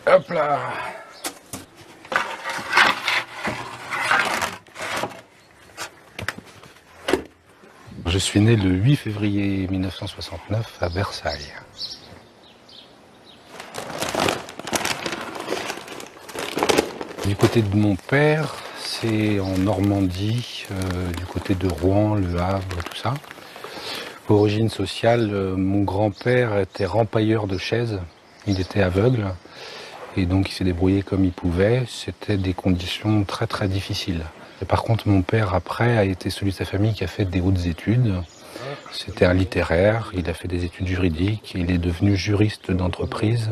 Hop là. Je suis né le 8 février 1969 à Versailles. Du côté de mon père, c'est en Normandie, du côté de Rouen, Le Havre, tout ça. Origine sociale, mon grand-père était rempailleur de chaises, il était aveugle et donc il s'est débrouillé comme il pouvait. C'était des conditions très très difficiles. Et par contre, mon père, après, a été celui de sa famille qui a fait des hautes études. C'était un littéraire, il a fait des études juridiques, il est devenu juriste d'entreprise.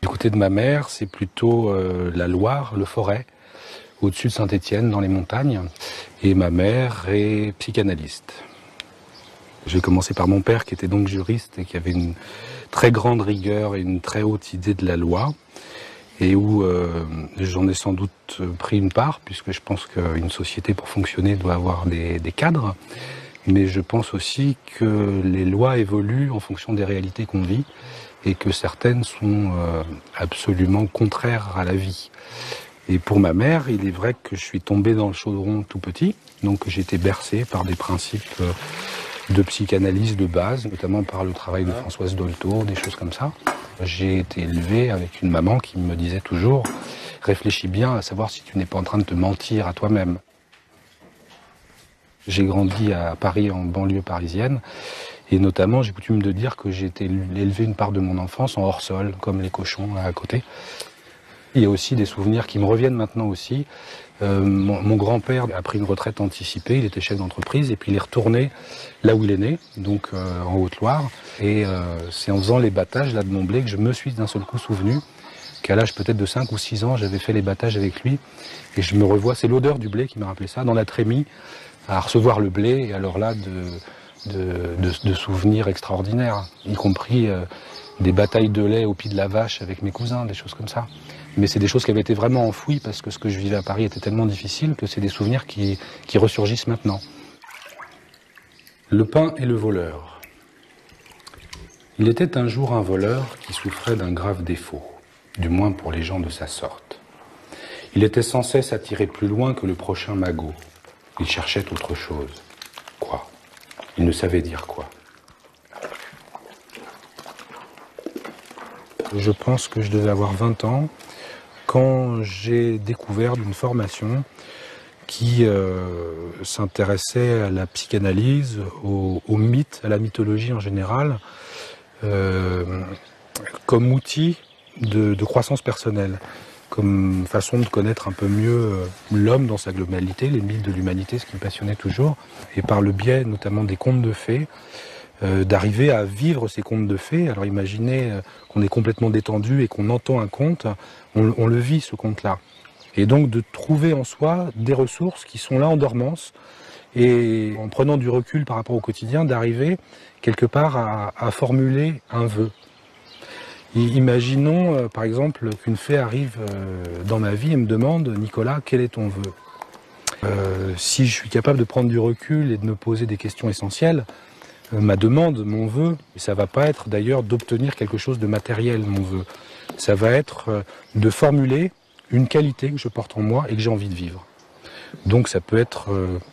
Du côté de ma mère, c'est plutôt la Loire, le Forêt, au-dessus de Saint-Étienne, dans les montagnes. Et ma mère est psychanalyste. J'ai commencé par mon père, qui était donc juriste et qui avait une très grande rigueur et une très haute idée de la loi. Et où j'en ai sans doute pris une part, puisque je pense qu'une société, pour fonctionner, doit avoir des cadres. Mais je pense aussi que les lois évoluent en fonction des réalités qu'on vit et que certaines sont absolument contraires à la vie. Et pour ma mère, il est vrai que je suis tombé dans le chaudron tout petit, donc j'ai été bercé par des principes de psychanalyse de base, notamment par le travail de Françoise Dolto, des choses comme ça. J'ai été élevé avec une maman qui me disait toujours « Réfléchis bien à savoir si tu n'es pas en train de te mentir à toi-même ». J'ai grandi à Paris, en banlieue parisienne, et notamment j'ai coutume de dire que j'ai été élevé une part de mon enfance en hors-sol, comme les cochons à côté. Il y a aussi des souvenirs qui me reviennent maintenant aussi. Mon grand-père a pris une retraite anticipée, il était chef d'entreprise, et puis il est retourné là où il est né, donc en Haute-Loire. Et c'est en faisant les battages là, de mon blé que je me suis d'un seul coup souvenu qu'à l'âge peut-être de 5 ou 6 ans, j'avais fait les battages avec lui. Et je me revois, c'est l'odeur du blé qui m'a rappelé ça, dans la trémie, à recevoir le blé, et alors là, de souvenirs extraordinaires, y compris des batailles de lait au pied de la vache avec mes cousins, des choses comme ça. Mais c'est des choses qui avaient été vraiment enfouies parce que ce que je vivais à Paris était tellement difficile que c'est des souvenirs qui ressurgissent maintenant. Le pain et le voleur. Il était un jour un voleur qui souffrait d'un grave défaut, du moins pour les gens de sa sorte. Il était sans cesse attiré plus loin que le prochain magot. Il cherchait autre chose. Quoi? Il ne savait dire quoi. Je pense que je devais avoir 20 ans quand j'ai découvert d'une formation qui s'intéressait à la psychanalyse, au mythe, à la mythologie en général, comme outil de croissance personnelle, comme façon de connaître un peu mieux l'homme dans sa globalité, les mythes de l'humanité, ce qui me passionnait toujours, et par le biais notamment des contes de fées, d'arriver à vivre ces contes de fées. Alors imaginez qu'on est complètement détendu et qu'on entend un conte, on le vit ce conte-là. Et donc de trouver en soi des ressources qui sont là en dormance, et en prenant du recul par rapport au quotidien, d'arriver quelque part à formuler un vœu. Imaginons par exemple qu'une fée arrive dans ma vie et me demande « Nicolas, quel est ton vœu ?» Si je suis capable de prendre du recul et de me poser des questions essentielles, ma demande, mon vœu, ça va pas être d'ailleurs d'obtenir quelque chose de matériel, mon vœu. Ça va être de formuler une qualité que je porte en moi et que j'ai envie de vivre. Donc ça peut être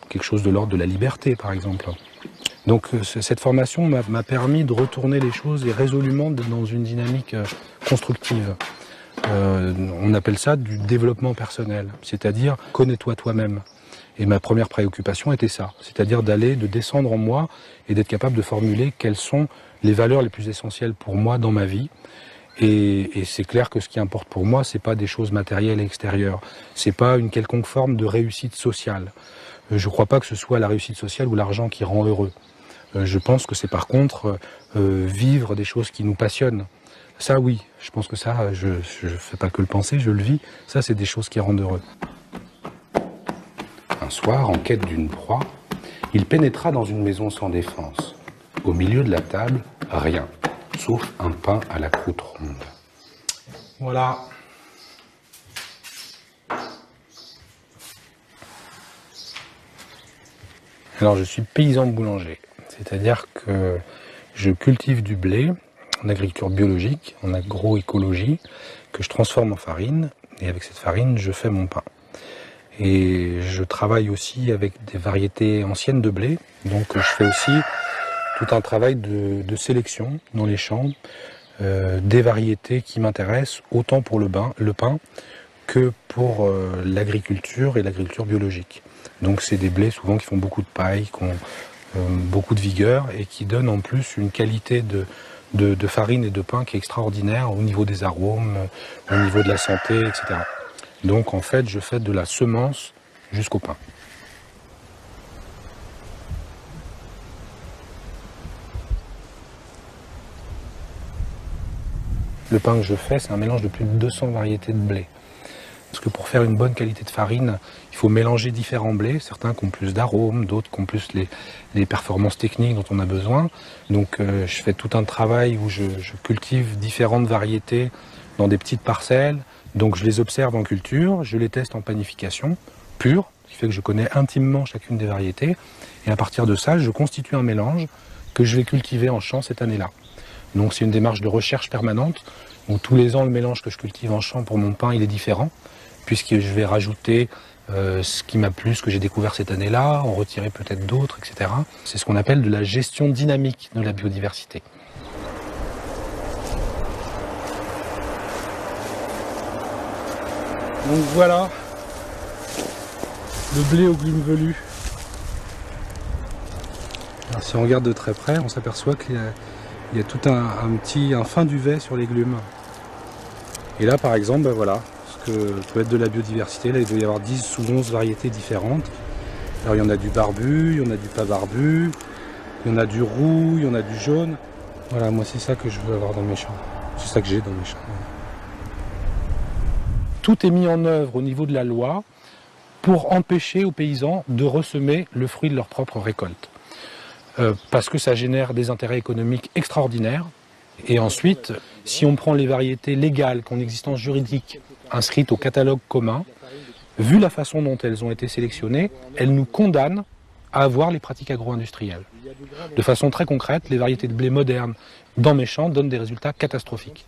quelque chose de l'ordre de la liberté, par exemple. Donc cette formation m'a permis de retourner les choses et résolument dans une dynamique constructive. On appelle ça du développement personnel, c'est-à-dire connais-toi toi-même. Et ma première préoccupation était ça, c'est-à-dire de descendre en moi et d'être capable de formuler quelles sont les valeurs les plus essentielles pour moi dans ma vie. Et c'est clair que ce qui importe pour moi, c'est pas des choses matérielles et extérieures, c'est pas une quelconque forme de réussite sociale. Je crois pas que ce soit la réussite sociale ou l'argent qui rend heureux. Je pense que c'est par contre vivre des choses qui nous passionnent. Ça oui, je pense que ça, je fais pas que le penser, je le vis. Ça c'est des choses qui rendent heureux. Un soir, en quête d'une proie, il pénétra dans une maison sans défense. Au milieu de la table, rien, sauf un pain à la croûte ronde. Voilà. Alors je suis paysan boulanger, c'est-à-dire que je cultive du blé, en agriculture biologique, en agroécologie, que je transforme en farine. Et avec cette farine, je fais mon pain. Et je travaille aussi avec des variétés anciennes de blé. Donc je fais aussi tout un travail de sélection dans les champs, des variétés qui m'intéressent autant pour le pain que pour l'agriculture et l'agriculture biologique. Donc c'est des blés souvent qui font beaucoup de paille, qui ont beaucoup de vigueur et qui donnent en plus une qualité de farine et de pain qui est extraordinaire au niveau des arômes, au niveau de la santé, etc. Donc en fait, je fais de la semence jusqu'au pain. Le pain que je fais, c'est un mélange de plus de 200 variétés de blé. Parce que pour faire une bonne qualité de farine, il faut mélanger différents blés, certains qui ont plus d'arômes, d'autres qui ont plus les performances techniques dont on a besoin. Donc je fais tout un travail où je cultive différentes variétés dans des petites parcelles. Donc je les observe en culture, je les teste en panification pure, ce qui fait que je connais intimement chacune des variétés. Et à partir de ça, je constitue un mélange que je vais cultiver en champ cette année-là. Donc c'est une démarche de recherche permanente, où tous les ans le mélange que je cultive en champ pour mon pain, il est différent, puisque je vais rajouter ce qui m'a plu, ce que j'ai découvert cette année-là, en retirer peut-être d'autres, etc. C'est ce qu'on appelle de la gestion dynamique de la biodiversité. Donc voilà, le blé au glume velu. Alors, si on regarde de très près, on s'aperçoit qu'il y a tout un fin duvet sur les glumes. Et là, par exemple, ben voilà, ce que peut être de la biodiversité. Là, il doit y avoir 10 ou 11 variétés différentes. Alors, il y en a du barbu, il y en a du pas barbu, il y en a du roux, il y en a du jaune. Voilà, moi, c'est ça que je veux avoir dans mes champs. C'est ça que j'ai dans mes champs. Tout est mis en œuvre au niveau de la loi pour empêcher aux paysans de ressemer le fruit de leur propre récolte. Parce que ça génère des intérêts économiques extraordinaires. Et ensuite, si on prend les variétés légales qui ont une existence juridique inscrite au catalogue commun, vu la façon dont elles ont été sélectionnées, elles nous condamnent à avoir les pratiques agro-industrielles. De façon très concrète, les variétés de blé modernes dans mes champs donnent des résultats catastrophiques.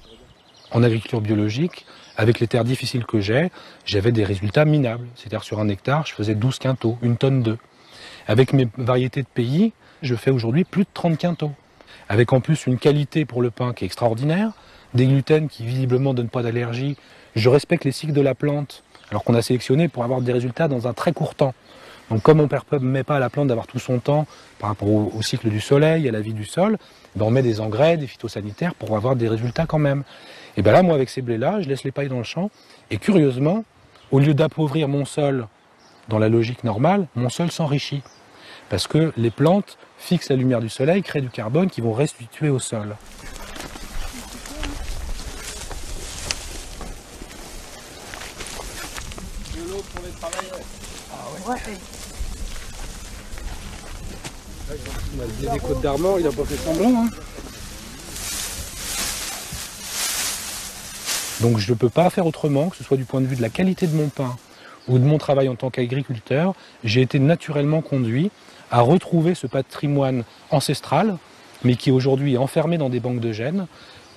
En agriculture biologique, avec les terres difficiles que j'avais des résultats minables. C'est-à-dire sur un hectare, je faisais 12 quintaux, 1 tonne d'œufs. Avec mes variétés de pays, je fais aujourd'hui plus de 30 quintaux. Avec en plus une qualité pour le pain qui est extraordinaire, des gluten qui visiblement ne donnent pas d'allergie. Je respecte les cycles de la plante, alors qu'on a sélectionné pour avoir des résultats dans un très court temps. Donc comme on ne permet pas à la plante d'avoir tout son temps par rapport au cycle du soleil, à la vie du sol, ben on met des engrais, des phytosanitaires pour avoir des résultats quand même. Et bien là, moi avec ces blés-là, je laisse les pailles dans le champ, et curieusement, au lieu d'appauvrir mon sol dans la logique normale, mon sol s'enrichit. Parce que les plantes fixent la lumière du soleil, créent du carbone qui vont restituer au sol. De l'eau pour les travailleurs. Ah ouais. Il y a des Côtes d'Armor, il n'a pas fait semblant. Hein. Donc je ne peux pas faire autrement, que ce soit du point de vue de la qualité de mon pain ou de mon travail en tant qu'agriculteur. J'ai été naturellement conduit à retrouver ce patrimoine ancestral, mais qui aujourd'hui est enfermé dans des banques de gènes,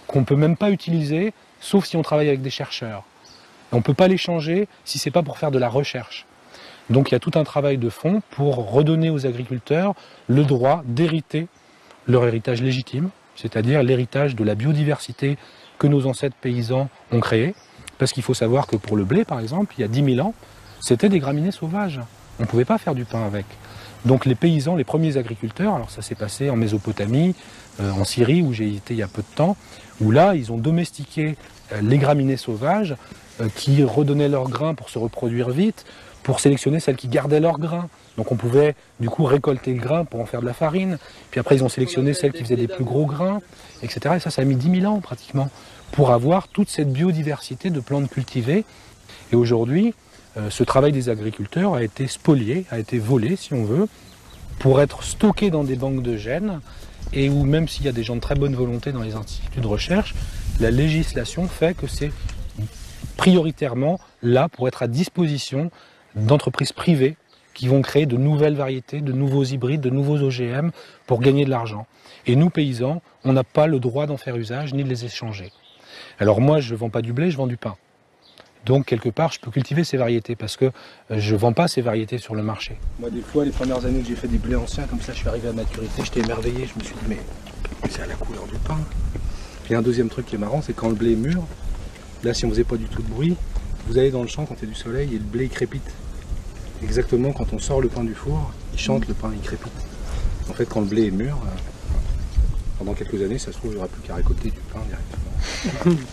qu'on ne peut même pas utiliser, sauf si on travaille avec des chercheurs. Et on ne peut pas les changer si ce n'est pas pour faire de la recherche. Donc il y a tout un travail de fond pour redonner aux agriculteurs le droit d'hériter leur héritage légitime, c'est-à-dire l'héritage de la biodiversité que nos ancêtres paysans ont créé. Parce qu'il faut savoir que pour le blé, par exemple, il y a 10 000 ans, c'était des graminées sauvages. On ne pouvait pas faire du pain avec. Donc les paysans, les premiers agriculteurs, alors ça s'est passé en Mésopotamie, en Syrie, où j'ai été il y a peu de temps, où là, ils ont domestiqué les graminées sauvages qui redonnaient leurs grains pour se reproduire vite, pour sélectionner celles qui gardaient leurs grains. Donc on pouvait du coup récolter le grain pour en faire de la farine, puis après ils ont sélectionné celles qui faisaient des plus gros grains, etc. Et ça a mis 10 000 ans pratiquement, pour avoir toute cette biodiversité de plantes cultivées. Et aujourd'hui, ce travail des agriculteurs a été spolié, a été volé si on veut, pour être stocké dans des banques de gènes, et où même s'il y a des gens de très bonne volonté dans les instituts de recherche, la législation fait que c'est prioritairement là pour être à disposition d'entreprises privées qui vont créer de nouvelles variétés, de nouveaux hybrides, de nouveaux OGM pour gagner de l'argent. Et nous, paysans, on n'a pas le droit d'en faire usage ni de les échanger. Alors moi, je ne vends pas du blé, je vends du pain. Donc, quelque part, je peux cultiver ces variétés parce que je ne vends pas ces variétés sur le marché. Moi, des fois, les premières années que j'ai fait des blés anciens, comme ça, je suis arrivé à maturité, j'étais émerveillé. Je me suis dit, mais c'est à la couleur du pain. Puis un deuxième truc qui est marrant, c'est quand le blé est mûr, là, si on ne faisait pas du tout de bruit, vous allez dans le champ quand il y a du soleil et le blé il crépite. Exactement, quand on sort le pain du four, il chante, le pain il crépite. En fait, quand le blé est mûr, pendant quelques années, ça se trouve, il n'y aura plus qu'à récolter du pain directement.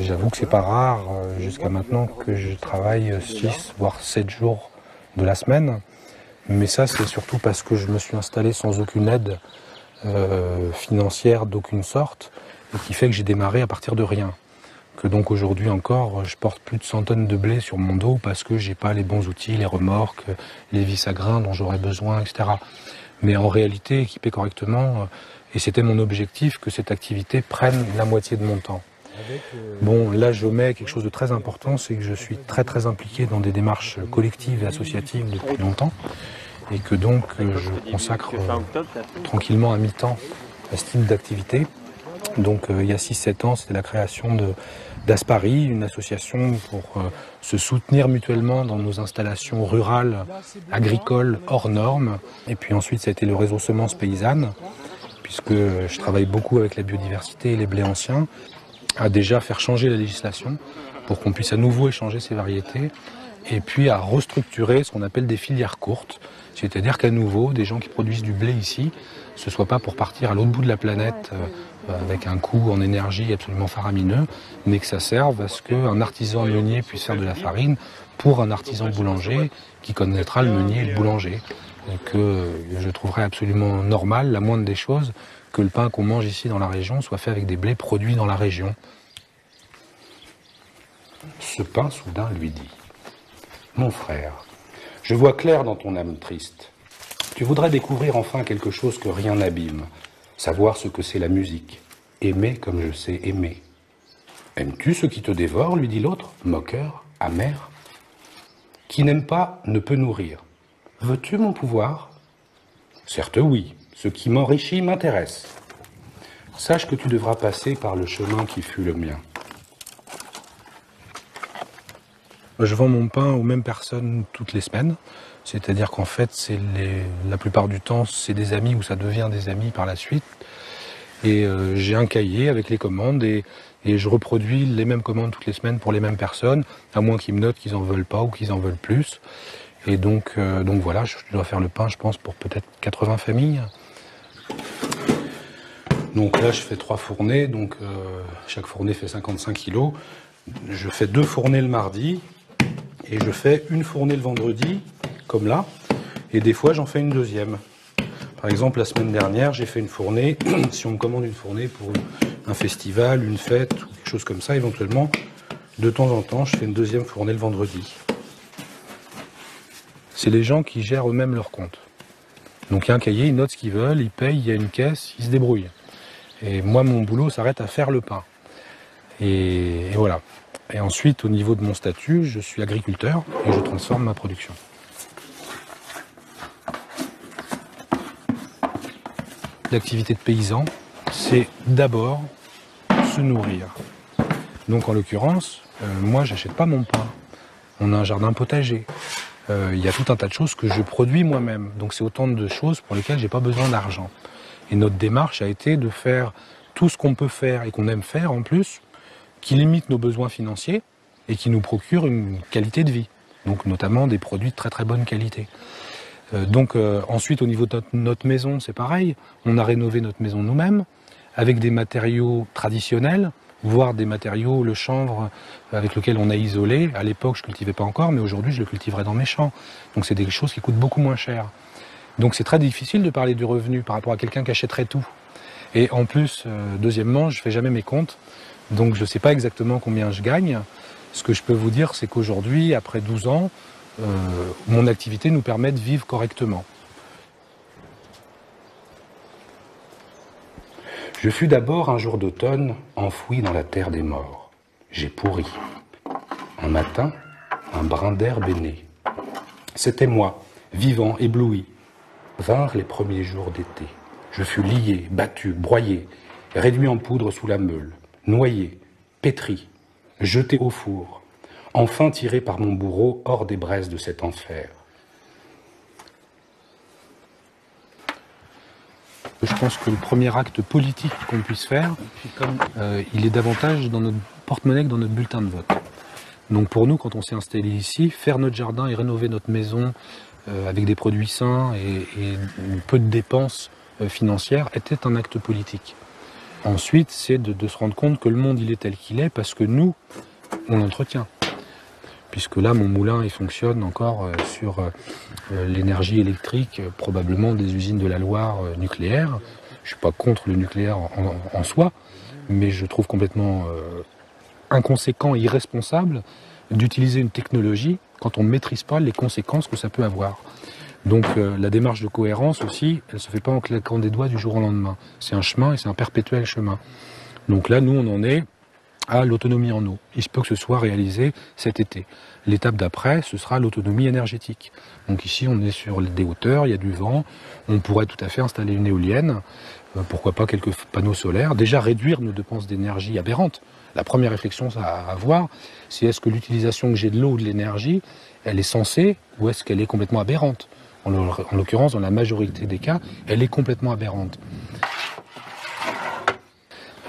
J'avoue que c'est pas rare jusqu'à maintenant que je travaille 6 voire 7 jours de la semaine. Mais ça, c'est surtout parce que je me suis installé sans aucune aide financière d'aucune sorte et qui fait que j'ai démarré à partir de rien. Que donc aujourd'hui encore, je porte plus de 100 tonnes de blé sur mon dos parce que j'ai pas les bons outils, les remorques, les vis à grains dont j'aurais besoin, etc. Mais en réalité, équipé correctement, et c'était mon objectif que cette activité prenne la moitié de mon temps. Bon, là je mets quelque chose de très important, c'est que je suis très impliqué dans des démarches collectives et associatives depuis longtemps et que donc je consacre tranquillement à mi-temps à ce type d'activité. Donc il y a 6-7 ans, c'était la création d'Aspari, une association pour se soutenir mutuellement dans nos installations rurales, agricoles, hors normes. Et puis ensuite, ça a été le réseau Semences Paysannes, puisque je travaille beaucoup avec la biodiversité et les blés anciens, à déjà faire changer la législation pour qu'on puisse à nouveau échanger ces variétés, et puis à restructurer ce qu'on appelle des filières courtes, c'est-à-dire qu'à nouveau, des gens qui produisent du blé ici, ce ne soit pas pour partir à l'autre bout de la planète avec un coût en énergie absolument faramineux, mais que ça serve à ce qu'un artisan meunier puisse faire de la farine pour un artisan boulanger qui connaîtra le meunier et le boulanger. Et que je trouverais absolument normal, la moindre des choses, que le pain qu'on mange ici dans la région soit fait avec des blés produits dans la région. Ce pain soudain lui dit : « Mon frère, je vois clair dans ton âme triste. Tu voudrais découvrir enfin quelque chose que rien n'abîme, savoir ce que c'est la musique, aimer comme je sais aimer. Aimes-tu ce qui te dévore, lui dit l'autre, moqueur, amer. Qui n'aime pas ne peut nourrir. Veux-tu mon pouvoir ? Certes oui, ce qui m'enrichit m'intéresse. Sache que tu devras passer par le chemin qui fut le mien. » Je vends mon pain aux mêmes personnes toutes les semaines. C'est-à-dire qu'en fait, la plupart du temps, c'est des amis ou ça devient des amis par la suite. Et j'ai un cahier avec les commandes et je reproduis les mêmes commandes toutes les semaines pour les mêmes personnes, à moins qu'ils me notent qu'ils en veulent pas ou qu'ils en veulent plus. Et donc voilà, je dois faire le pain, je pense, pour peut-être 80 familles. Donc là, je fais 3 fournées, donc chaque fournée fait 55 kilos. Je fais 2 fournées le mardi et je fais une fournée le vendredi, comme là, et des fois j'en fais une deuxième. Par exemple, la semaine dernière, j'ai fait une fournée, si on me commande une fournée pour un festival, une fête, ou quelque chose comme ça, éventuellement, de temps en temps, je fais une deuxième fournée le vendredi. C'est les gens qui gèrent eux-mêmes leur compte. Donc il y a un cahier, ils notent ce qu'ils veulent, ils payent, il y a une caisse, ils se débrouillent. Et moi, mon boulot s'arrête à faire le pain. Et voilà. Et ensuite, au niveau de mon statut, je suis agriculteur et je transforme ma production. L'activité de paysan, c'est d'abord se nourrir. Donc en l'occurrence, moi, j'achète pas mon pain. On a un jardin potager. Il y a tout un tas de choses que je produis moi-même. Donc c'est autant de choses pour lesquelles j'ai pas besoin d'argent. Et notre démarche a été de faire tout ce qu'on peut faire et qu'on aime faire en plus, qui limite nos besoins financiers et qui nous procure une qualité de vie. Donc notamment des produits de très bonne qualité. Ensuite, au niveau de notre maison, c'est pareil. On a rénové notre maison nous-mêmes avec des matériaux traditionnels, voire des matériaux, le chanvre avec lequel on a isolé. À l'époque, je ne cultivais pas encore, mais aujourd'hui, je le cultiverai dans mes champs. Donc c'est des choses qui coûtent beaucoup moins cher. Donc c'est très difficile de parler du revenu par rapport à quelqu'un qui achèterait tout. Et en plus, deuxièmement, je ne fais jamais mes comptes. Donc je ne sais pas exactement combien je gagne. Ce que je peux vous dire, c'est qu'aujourd'hui, après 12 ans, mon activité nous permet de vivre correctement. Je fus d'abord un jour d'automne enfoui dans la terre des morts. J'ai pourri. Un matin, un brin d'herbe est né. C'était moi, vivant, ébloui. Vinrent les premiers jours d'été. Je fus lié, battu, broyé, réduit en poudre sous la meule, noyé, pétri, jeté au four, enfin tiré par mon bourreau hors des braises de cet enfer. Je pense que le premier acte politique qu'on puisse faire, il est davantage dans notre porte-monnaie que dans notre bulletin de vote. Donc pour nous, quand on s'est installé ici, faire notre jardin et rénover notre maison avec des produits sains et peu de dépenses financières était un acte politique. Ensuite, c'est de se rendre compte que le monde il est tel qu'il est parce que nous, on l'entretient. Puisque là, mon moulin, il fonctionne encore sur l'énergie électrique, probablement des usines de la Loire nucléaires. Je suis pas contre le nucléaire en soi, mais je trouve complètement inconséquent et irresponsable d'utiliser une technologie quand on ne maîtrise pas les conséquences que ça peut avoir. Donc la démarche de cohérence aussi, elle ne se fait pas en claquant des doigts du jour au lendemain. C'est un chemin et c'est un perpétuel chemin. Donc là, nous, on en est à l'autonomie en eau. Il se peut que ce soit réalisé cet été. L'étape d'après, ce sera l'autonomie énergétique. Donc ici, on est sur des hauteurs, il y a du vent, on pourrait tout à fait installer une éolienne, pourquoi pas quelques panneaux solaires, déjà réduire nos dépenses d'énergie aberrantes. La première réflexion à avoir, c'est est-ce que l'utilisation que j'ai de l'eau ou de l'énergie, elle est censée ou est-ce qu'elle est complètement aberrante ? En l'occurrence, dans la majorité des cas, elle est complètement aberrante.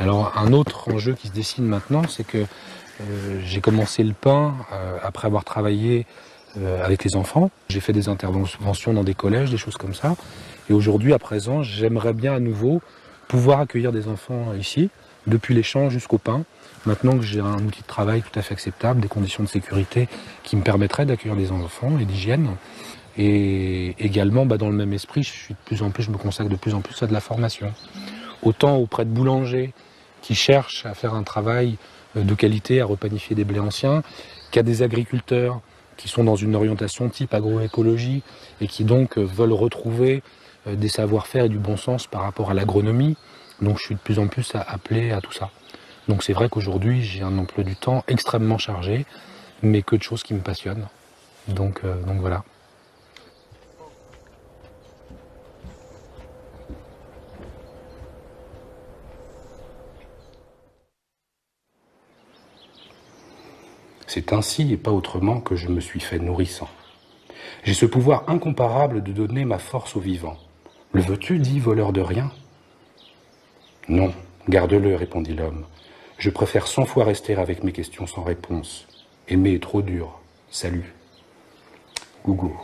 Alors un autre enjeu qui se dessine maintenant, c'est que j'ai commencé le pain après avoir travaillé avec les enfants. J'ai fait des interventions dans des collèges, des choses comme ça. Et aujourd'hui, à présent, j'aimerais bien à nouveau pouvoir accueillir des enfants ici, depuis les champs jusqu'au pain. Maintenant que j'ai un outil de travail tout à fait acceptable, des conditions de sécurité qui me permettraient d'accueillir des enfants et d'hygiène. Et également, dans le même esprit, je me consacre de plus en plus à de la formation. Autant auprès de boulangers qui cherchent à faire un travail de qualité, à repanifier des blés anciens, qu'à des agriculteurs qui sont dans une orientation type agroécologie et qui donc veulent retrouver des savoir-faire et du bon sens par rapport à l'agronomie. Donc je suis de plus en plus appelé à tout ça. Donc c'est vrai qu'aujourd'hui j'ai un emploi du temps extrêmement chargé, mais que de choses qui me passionnent. Donc voilà. C'est ainsi et pas autrement que je me suis fait nourrissant. J'ai ce pouvoir incomparable de donner ma force aux vivants. Le veux-tu, dit voleur de rien ? Non, garde-le, répondit l'homme. Je préfère 100 fois rester avec mes questions sans réponse. Aimer est trop dur. Salut. Gougou.